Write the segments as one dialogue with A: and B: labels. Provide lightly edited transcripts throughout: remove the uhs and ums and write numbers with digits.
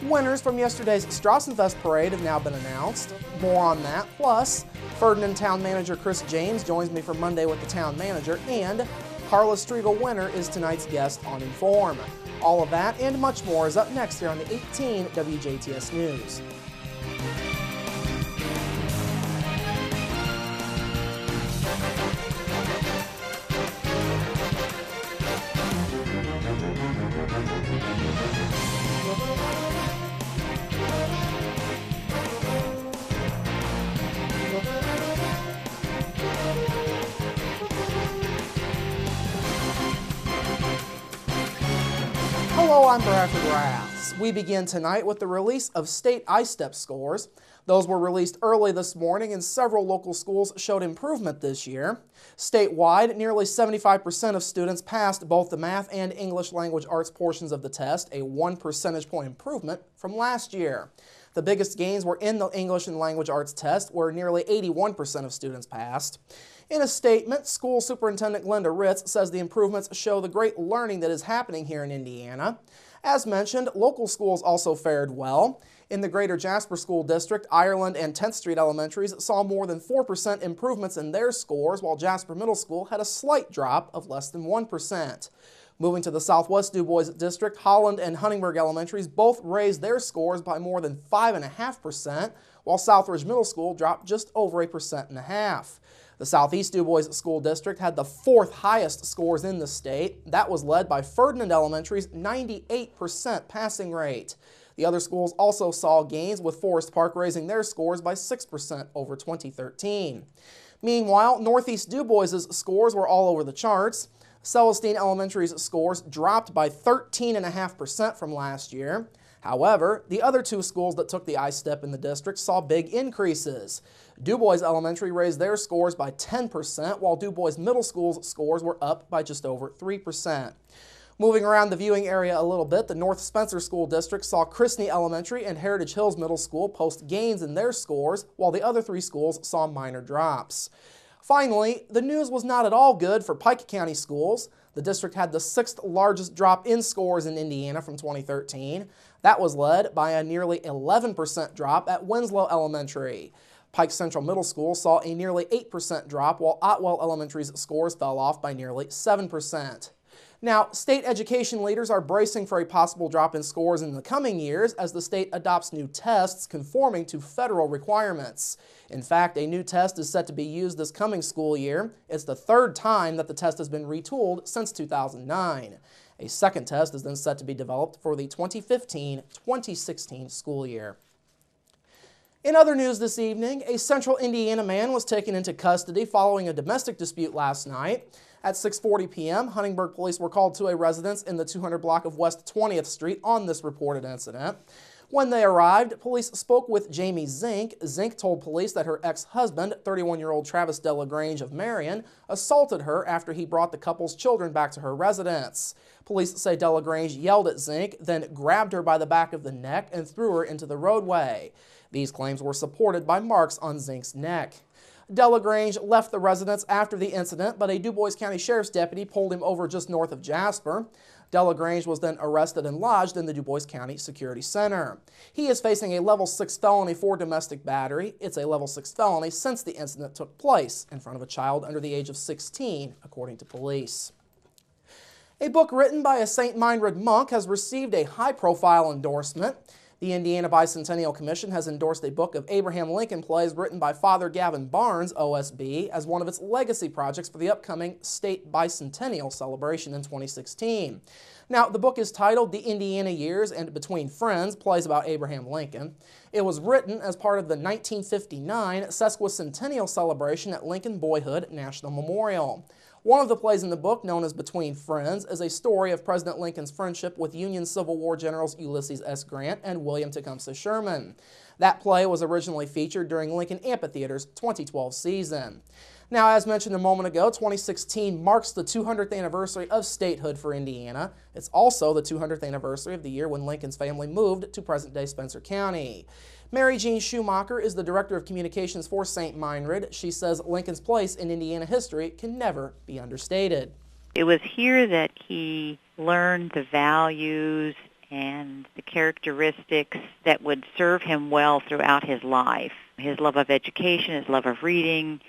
A: Winners from yesterday's Strassenfest parade have now been announced. More on that. Plus, Ferdinand Town Manager Chris James joins me for Monday with the Town Manager, and Carla Striegel Winner is tonight's guest on Inform. All of that and much more is up next here on the 18 WJTS News. Hello, I'm Bradford Raths. We begin tonight with the release of state I-STEP scores. Those were released early this morning, and several local schools showed improvement this year. Statewide, nearly 75% of students passed both the math and English language arts portions of the test, a 1 percentage point improvement from last year. The biggest gains were in the English and language arts test, where nearly 81% of students passed. In a statement, School Superintendent Glenda Ritz says the improvements show the great learning that is happening here in Indiana. As mentioned, local schools also fared well. In the Greater Jasper School District, Ireland and 10th Street Elementaries saw more than 4% improvements in their scores, while Jasper Middle School had a slight drop of less than 1%. Moving to the Southwest DuBois District, Holland and Huntingburg Elementaries both raised their scores by more than 5.5%, while Southridge Middle School dropped just over 1.5%. The Southeast DuBois School District had the 4th highest scores in the state. That was led by Ferdinand Elementary's 98% passing rate. The other schools also saw gains, with Forest Park raising their scores by 6% over 2013. Meanwhile, Northeast DuBois' scores were all over the charts. Celestine Elementary's scores dropped by 13.5% from last year. However, the other two schools that took the I-STEP in the district saw big increases. DuBois Elementary raised their scores by 10%, while DuBois Middle School's scores were up by just over 3%. Moving around the viewing area a little bit, the North Spencer School District saw Chrisney Elementary and Heritage Hills Middle School post gains in their scores, while the other three schools saw minor drops. Finally, the news was not at all good for Pike County schools. The district had the 6th largest drop in scores in Indiana from 2013. That was led by a nearly 11% drop at Winslow Elementary. Pike Central Middle School saw a nearly 8% drop, while Otwell Elementary's scores fell off by nearly 7%. Now, state education leaders are bracing for a possible drop in scores in the coming years as the state adopts new tests conforming to federal requirements. In fact, a new test is set to be used this coming school year. It's the 3rd time that the test has been retooled since 2009. A second test is then set to be developed for the 2015-2016 school year. In other news this evening, a Central Indiana man was taken into custody following a domestic dispute last night. At 6:40 p.m., Huntingburg police were called to a residence in the 200 block of West 20th Street on this reported incident. When they arrived, police spoke with Jamie Zink. Zink told police that her ex-husband, 31-year-old Travis DeLagrange of Marion, assaulted her after he brought the couple's children back to her residence. Police say DeLagrange yelled at Zink, then grabbed her by the back of the neck and threw her into the roadway. These claims were supported by marks on Zink's neck. DeLagrange left the residence after the incident, but a DuBois County Sheriff's deputy pulled him over just north of Jasper. DeLagrange was then arrested and lodged in the DuBois County Security Center. He is facing a level 6 felony for domestic battery. It's a level 6 felony since the incident took place in front of a child under the age of 16, according to police. A book written by a St. Meinrad monk has received a high-profile endorsement. The Indiana Bicentennial Commission has endorsed a book of Abraham Lincoln plays written by Father Gavin Barnes, OSB, as one of its legacy projects for the upcoming state bicentennial celebration in 2016. Now, the book is titled The Indiana Years and Between Friends, Plays About Abraham Lincoln. It was written as part of the 1959 sesquicentennial celebration at Lincoln Boyhood National Memorial. One of the plays in the book, known as Between Friends, is a story of President Lincoln's friendship with Union Civil War generals Ulysses S. Grant and William Tecumseh Sherman. That play was originally featured during Lincoln Amphitheater's 2012 season. Now, as mentioned a moment ago, 2016 marks the 200th anniversary of statehood for Indiana. It's also the 200th anniversary of the year when Lincoln's family moved to present-day Spencer County. Mary Jean Schumacher is the Director of Communications for St. Meinrad. She says Lincoln's place in Indiana history can never be understated.
B: It was here that he learned the values and the characteristics that would serve him well throughout his life. His love of education, his love of reading,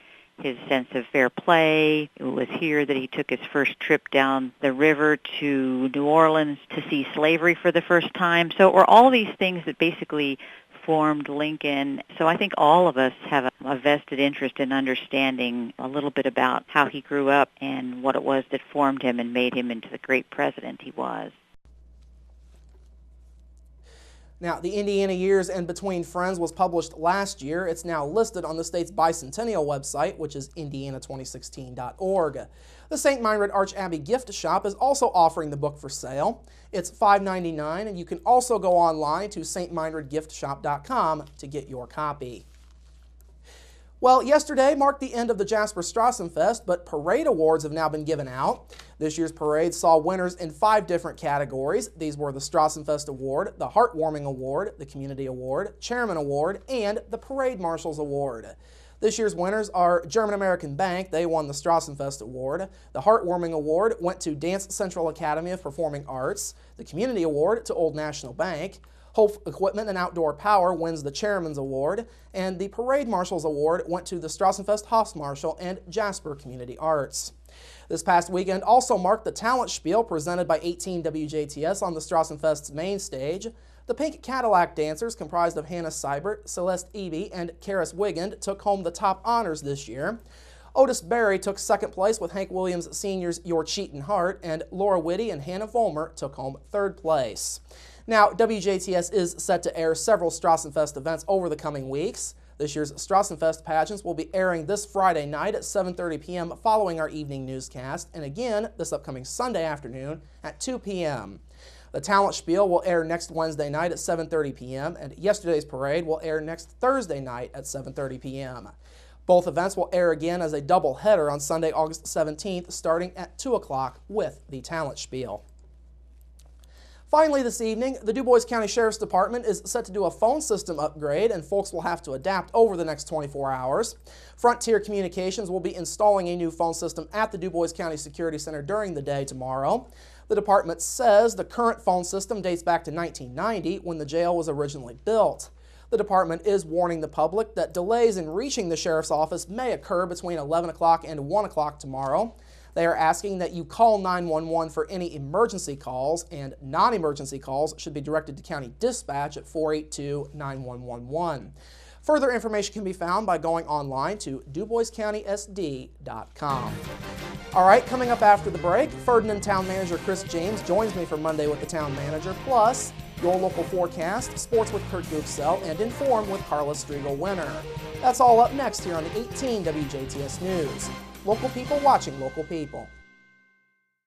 B: his sense of fair play. It was here that he took his first trip down the river to New Orleans to see slavery for the first time. So it were all these things that basically formed Lincoln. So I think all of us have a vested interest in understanding a little bit about how he grew up and what it was that formed him and made him into the great president he was.
A: Now, the Indiana Years and Between Friends was published last year. It's now listed on the state's bicentennial website, which is indiana2016.org. The St. Meinrad Arch Abbey gift shop is also offering the book for sale. It's $5.99, and you can also go online to stmeinradgiftshop.com to get your copy. Well, yesterday marked the end of the Jasper Strassenfest, but parade awards have now been given out. This year's parade saw winners in 5 different categories. These were the Strassenfest Award, the Heartwarming Award, the Community Award, Chairman Award, and the Parade Marshals Award. This year's winners are German American Bank. They won the Strassenfest Award. The Heartwarming Award went to Dance Central Academy of Performing Arts. The Community Award to Old National Bank. Hope Equipment and Outdoor Power wins the Chairman's Award, and the Parade Marshals Award went to the Strassenfest Hofmarschall and Jasper Community Arts. This past weekend also marked the Talent Spiel presented by 18 WJTS on the Strassenfest's main stage. The Pink Cadillac dancers, comprised of Hannah Seibert, Celeste Eby, and Karis Wigand, took home the top honors this year. Otis Berry took second place with Hank Williams Sr.'s Your Cheatin' Heart, and Laura Whitty and Hannah Vollmer took home third place. Now, WJTS is set to air several Strassenfest events over the coming weeks. This year's Strassenfest pageants will be airing this Friday night at 7:30 p.m. following our evening newscast, and again this upcoming Sunday afternoon at 2 p.m. The Talent Spiel will air next Wednesday night at 7:30 p.m., and yesterday's parade will air next Thursday night at 7:30 p.m. Both events will air again as a double-header on Sunday, August 17th, starting at 2 o'clock with the Talent Spiel. Finally this evening, the DuBois County Sheriff's Department is set to do a phone system upgrade, and folks will have to adapt over the next 24 hours. Frontier Communications will be installing a new phone system at the DuBois County Security Center during the day tomorrow. The department says the current phone system dates back to 1990 when the jail was originally built. The department is warning the public that delays in reaching the sheriff's office may occur between 11 o'clock and 1 o'clock tomorrow. They are asking that you call 911 for any emergency calls, and non-emergency calls should be directed to County Dispatch at 482-9111. Further information can be found by going online to DuBoisCountySD.com. All right, coming up after the break, Ferdinand Town Manager Chris James joins me for Monday with the Town Manager, plus your local forecast, sports with Kurt Gooksell, and Inform with Carla Striegel-Winner. That's all up next here on the 18 WJTS News. Local people watching local people.